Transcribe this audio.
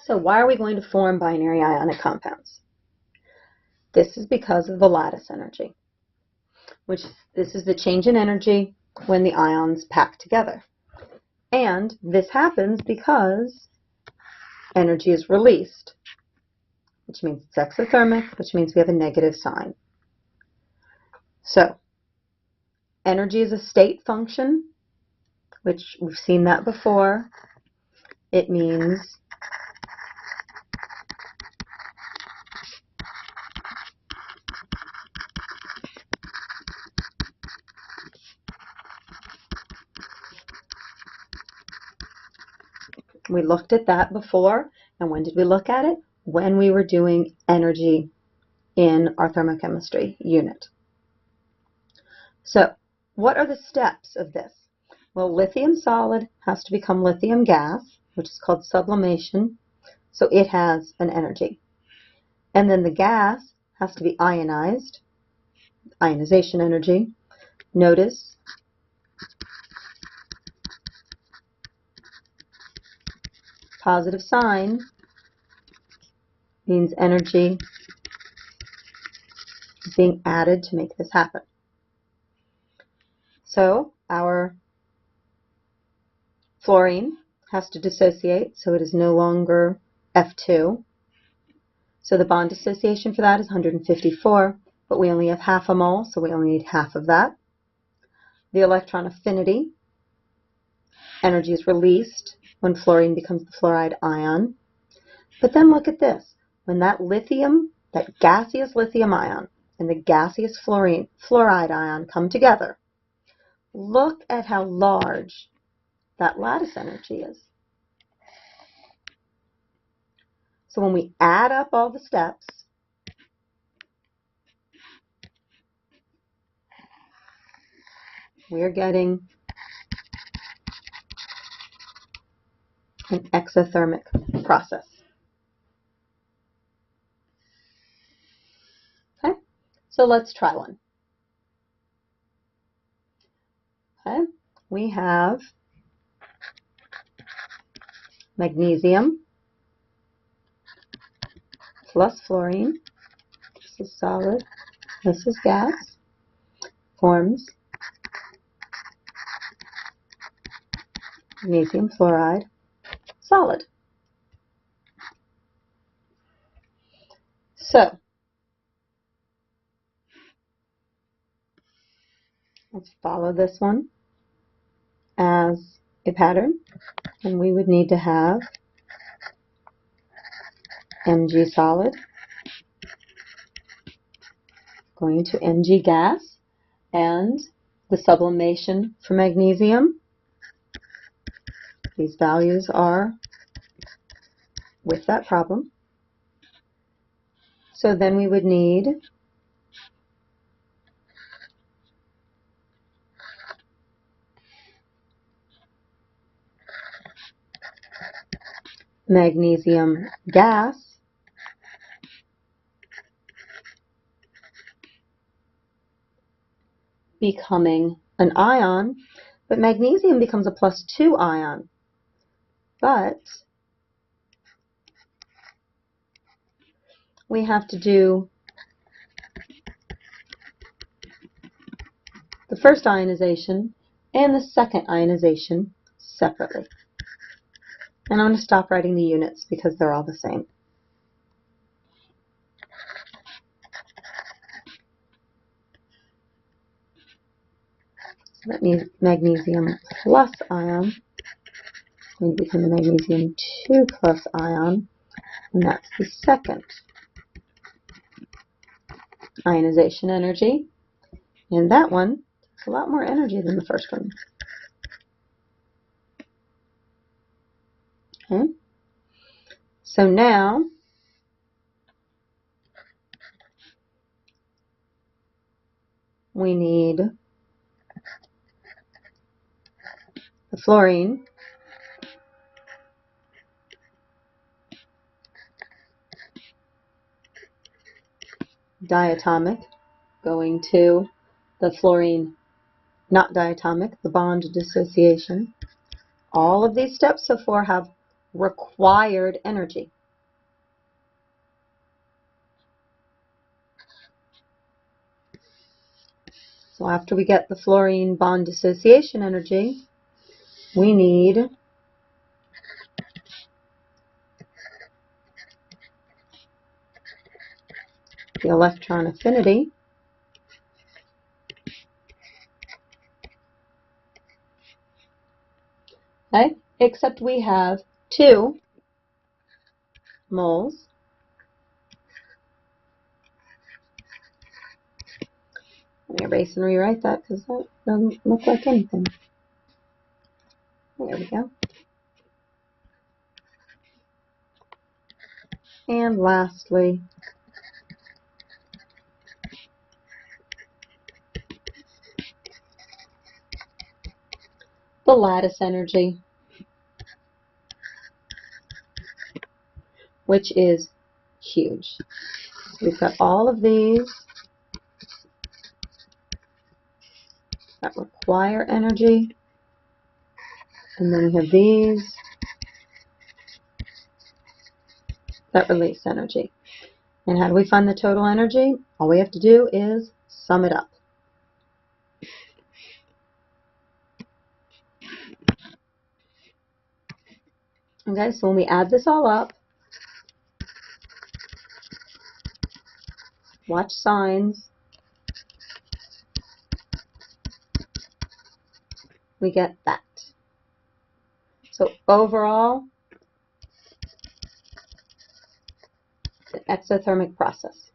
So why are we going to form binary ionic compounds? This is because of the lattice energy, which this is the change in energy when the ions pack together. And this happens because energy is released, which means it's exothermic, which means we have a negative sign. So energy is a state function, which we've seen that before. It means we looked at that before. And when did we look at it? When we were doing energy in our thermochemistry unit. So what are the steps of this? Well, lithium solid has to become lithium gas, which is called sublimation, so it has an energy. And then the gas has to be ionized, ionization energy. Notice positive sign means energy is being added to make this happen. So our fluorine has to dissociate, so it is no longer F2. So the bond dissociation for that is 154, but we only have half a mole, so we only need half of that. The electron affinity, energy is released when fluorine becomes the fluoride ion. But then look at this. When that lithium, that gaseous lithium ion, and the gaseous fluoride ion come together, look at how large that lattice energy is. So when we add up all the steps, we're getting an exothermic process. Okay, so let's try one. Okay, we have magnesium plus fluorine. This is solid, this is gas, forms magnesium fluoride solid. So let's follow this one as a pattern, and we would need to have Mg solid going to Mg gas, and the sublimation for magnesium, these values are with that problem. So then we would need magnesium gas becoming an ion, but magnesium becomes a +2 ion. But we have to do the first ionization and the second ionization separately. And I'm going to stop writing the units because they're all the same. So that means magnesium plus ion is going to become the magnesium 2 plus ion, and that's the second ionization energy. And that one takes a lot more energy than the first one. Okay. So now we need the fluorine diatomic going to the fluorine not diatomic, the bond dissociation. All of these steps so far have required energy. So after we get the fluorine bond dissociation energy, we need the electron affinity. Okay, except we have 2 moles. Let me erase and rewrite that because that doesn't look like anything. There we go. And lastly, the lattice energy, which is huge. So we've got all of these that require energy, and then we have these that release energy. And how do we find the total energy? All we have to do is sum it up. Okay, so when we add this all up, watch signs, we get that. So overall, it's an exothermic process.